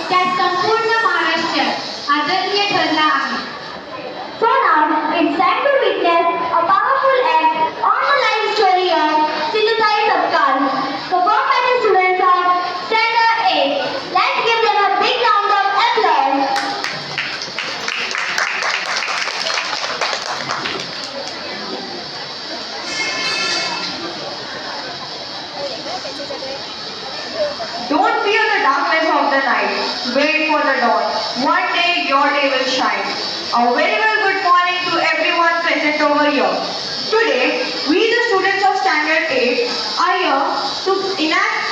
त्यात संपूर्ण महाराष्ट्र आदरणीय ठरला आहे. So now it's time to witness a powerful act on the life story of Sindhutai Sapkal, performed by the students of Standard 8. Let's give them a big round of applause. Don't fear the darkness of the night. Wait for the dawn. One day your day will shine. A very well good morning to everyone present over here. Today, we the students of Standard 8 are here to enact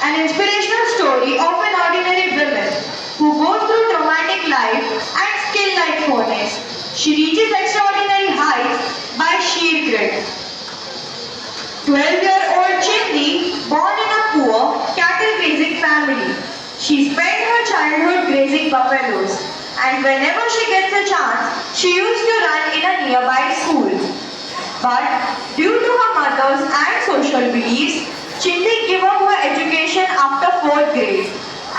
an inspirational story of an ordinary woman who goes through traumatic life and skill like furnace. She reaches extraordinary heights by sheer grit. 12-year-old Chindi, born in a poor cattle grazing family. She spent her childhood grazing buffaloes, and whenever she gets a chance, she used to run in a nearby school. But due to her mother's and social beliefs, Chindi gave up her education after 4th grade,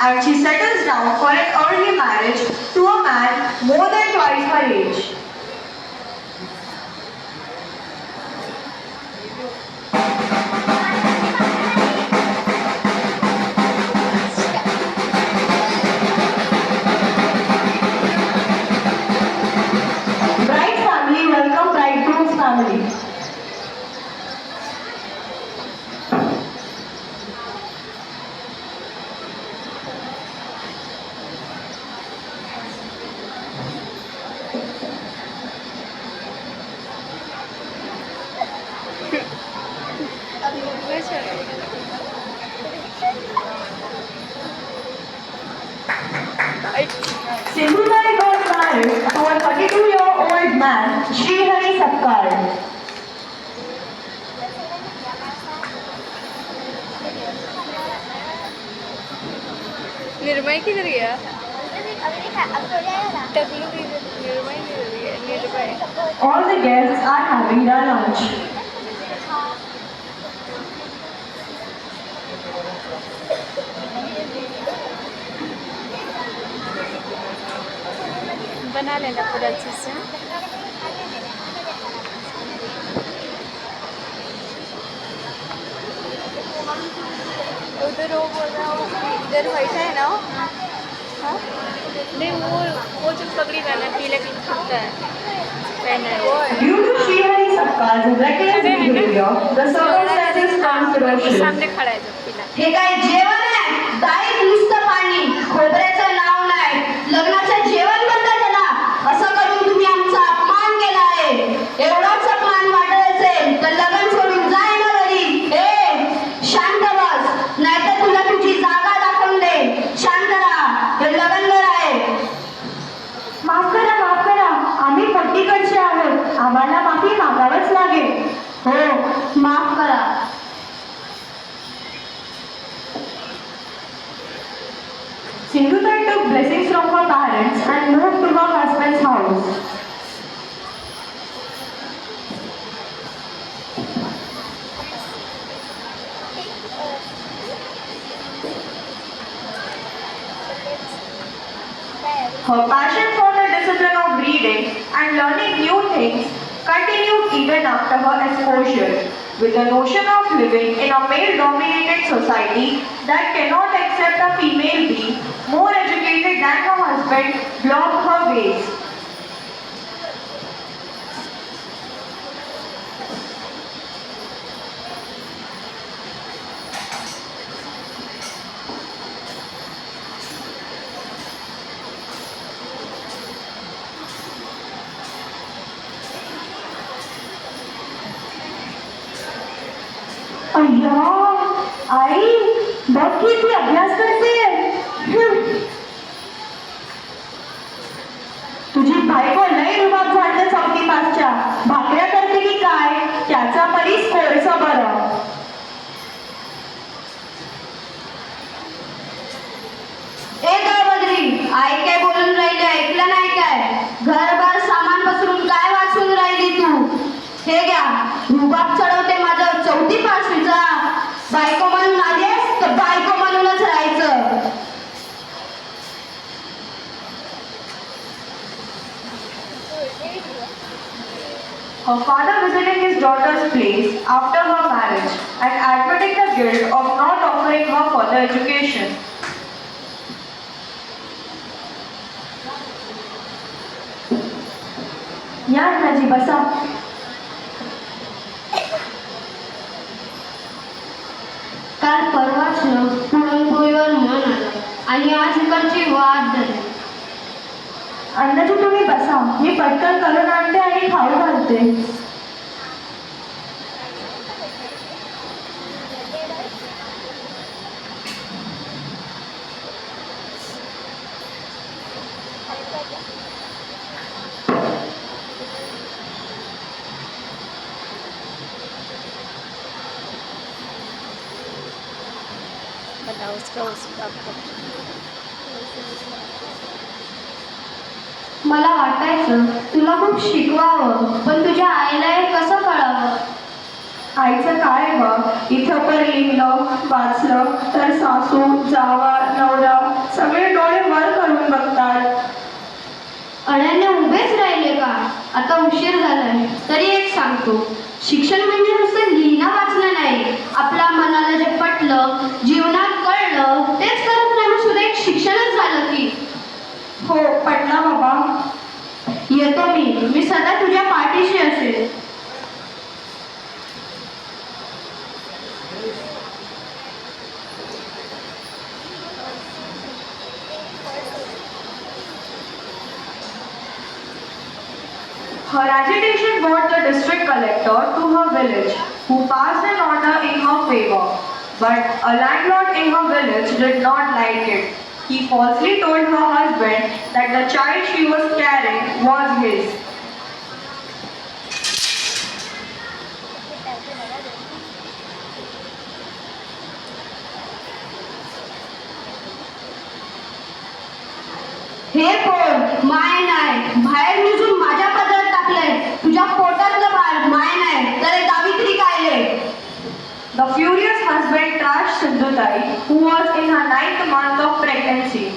and she settles down for an early marriage to a man more than twice her age. Bride family welcome bridegroom's family. Sindhutai got married to a 32-year-old man, Sri Hari Sapkal. Nirmay किधर गया? टकलू किधर? निर्मय किधर गया? Nirmay All the guests are having their lunch. बना लेना पूरा अच्छे से. उधर वो बोल रहा हो इधर बैठा है ना. हाँ नहीं वो जो पगड़ी पहना है पीले कलर का पहना है वो है. Due to Sri Hari Sapkal's reckless behavior, the circumstances controversial. सामने खड़ा है जो पीला. हे काय जेवण आहे? डाळीत नुसतं पाणी, खोबऱ्याचं नाव नाही. लग्नाचं जेवण म्हणता त्याला. असं करून तुम्ही आमचा अपमान केला आहे. एवढाच अपमान वाटत असेल तर लग्न सोडून जाय ना घरी. शांत बस, नाहीतर तुला तुझी जागा दाखवून दे. शांत राहा, हे लग्न घर आहे. माफ करा. आम्ही पट्टीकडचे आहोत. आम्हाला माफी मागावंच लागेल. हो, माफ करा. Sindhutai took blessings from her parents and moved to her husband's house. Her passion for the discipline of reading and learning new things continued even after her exposure, with the notion of living in a male-dominated society that cannot accept a female being more educated than her husband blocked her ways. अय्या आई बघ किती अभ्यास करते. तुझी बायको लई रुबाब झाडते चौथी पासच्या. भाकऱ्या करते की काय? त्याचा परी स्कोरचं बरं. ए दळबद्री, आई काय बोलून राहिली ऐकलं नाही काय? घरभर सामान पसरून काय वाचून राहिली तू? हे घ्या, रुबाब चढवते माझ्या चौथी पाचवीचा. बायको म्हणून आली फक्त बायको म्हणूनच राहायचं. Her father visiting his daughter's place after her marriage and admitting the guilt of not offering her further education. या अण्णाजी बसा. काल परवाच पुरणपोळीवर मन आलं आणि आज इकडची वाद झाली. अण्णाजी तुम्ही बसा, मी पटकन करून आणते आणि खाऊ घालते. बताओ उसका मला वाटायचं तुला खूप शिकवावं, पण तुझ्या आईला हे कसं कळावं. आईचं काय बघ, इथं पण लिहिलं वाचलं तर सासू जावा नवरा सगळे डोळे वर करून बघतात. अण्णाने उभेच राहिले का? आता उशीर झालाय. तरी एक सांगतो, शिक्षण म्हणजे नुसतं लिहिणं वाचणं नाही. आपल्या मनाला जे पटलं, जीवनात कळलं तेच करत राहणं सुद्धा एक शिक्षणच झालं की. हो पटला बाबा. येतो मी सदा तुझ्या पाठीशी असेल. Her agitation brought the district collector to her village, who passed an order in her favor. But a landlord in her village did not like it. He falsely told her husband that the child she was carrying was his. हे कोण? My नाही. बाहेर निघून माझ्या पदरात टाकलंय. तुझ्या पोटातलं बाळ my नाही तर हे दावित्री कायले. The furious husband trashed Sindhutai, who was in her 9th month of pregnancy.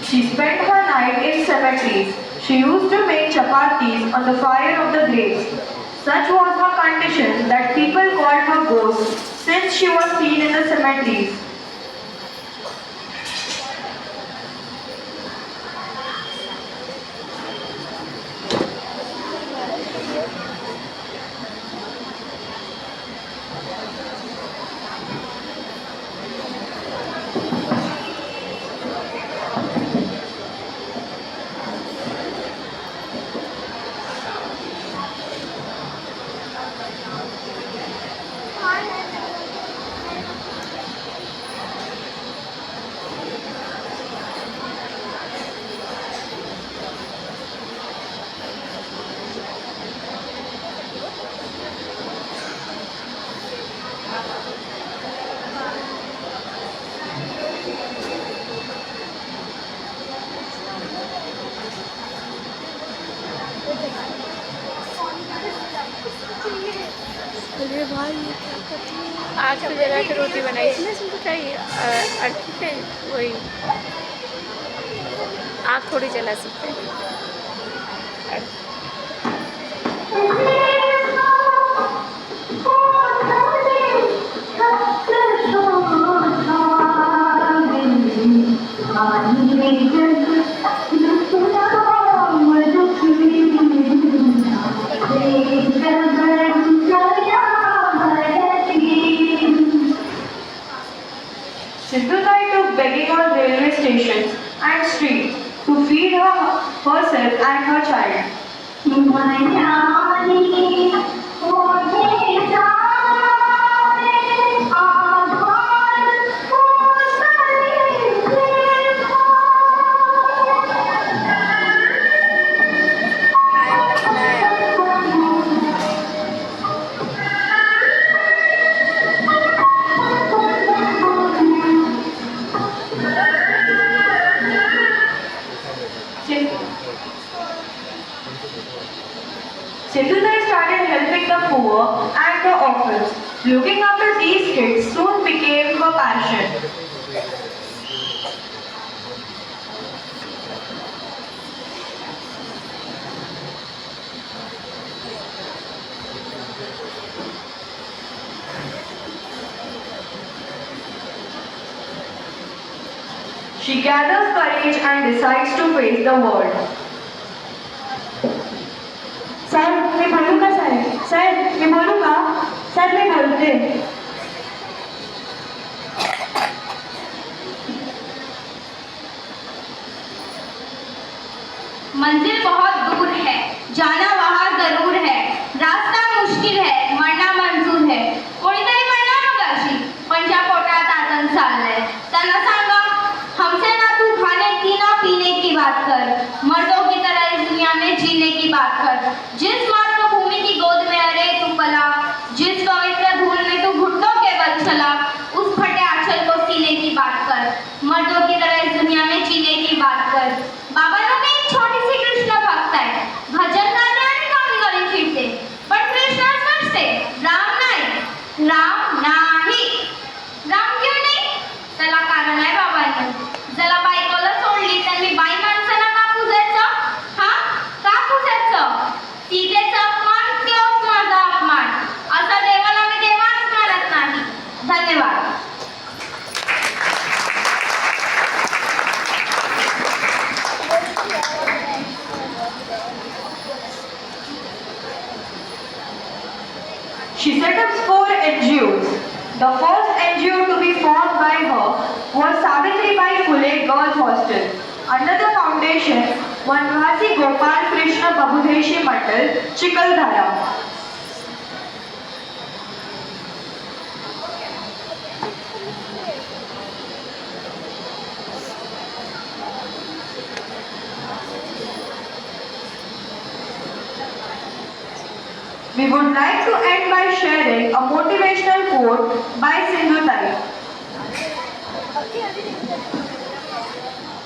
She spent her night in cemeteries. She used to make chapatis on the fire of the graves. Such was her condition that people called her ghost since she was seen in the cemeteries. अरे भाई ये क्या करती है? आग पे जला के रोटी बनाई थी ना, इसमें तो चाहिए अर्थ पे वही आग थोड़ी जला सकते हैं. Sindhutai took begging on railway stations and streets to feed herself and her child. Sindhutai started helping the poor and the orphans. Looking after these kids soon became her passion. She gathers courage and decides to face the world. साहेब मी बोलू का साहेब मी बोलू का साहेब मी बोलते मंजिल बहुत दूर है, जाना वहाँ जरूर है, रास्ता मुश्किल है, मरना मंजूर है. कोणीतरी म्हणणार मगाशी, पण ज्या पोटात आतंक चाललंय त्यांना सांगा, हमसे ना तू खाने की ना पीने की बात कर, मर्दों की तरह इस दुनिया में जीने की बात कर. जिस मातृभूमि की गोद में अरे तू पला, जिस पवित्र धूल में तू घुटनों के बल चला, उस फटे आंचल को सीने की बात कर, मर्दों की तरह इस दुनिया में जीने की बात कर. बाबांनो मी एक छोटीशी कृष्ण भक्त आहे, भजन गाते आणि गावी गावी फिरते, पण कृष्णच नसते, राम नाही. राम क्यों नाही? त्याला कारण आहे बाबांनी. ज्याला बायकोला सोडली त्यांनी बाई माणसाला का पूजायचं? का पूजायचं? सीतेचा अपमान तोच माझा अपमान. असा देवाला मी देवाच मानत नाही. धन्यवाद. She set up 4 NGOs. The first NGO to be formed by her was Savitribai Phule Girls Hostel. Under the foundation, Vanvasi Gopal Krishna Babudeshi Mandal, Chikaldhara. We would like to end by sharing a motivational quote by Sindhutai.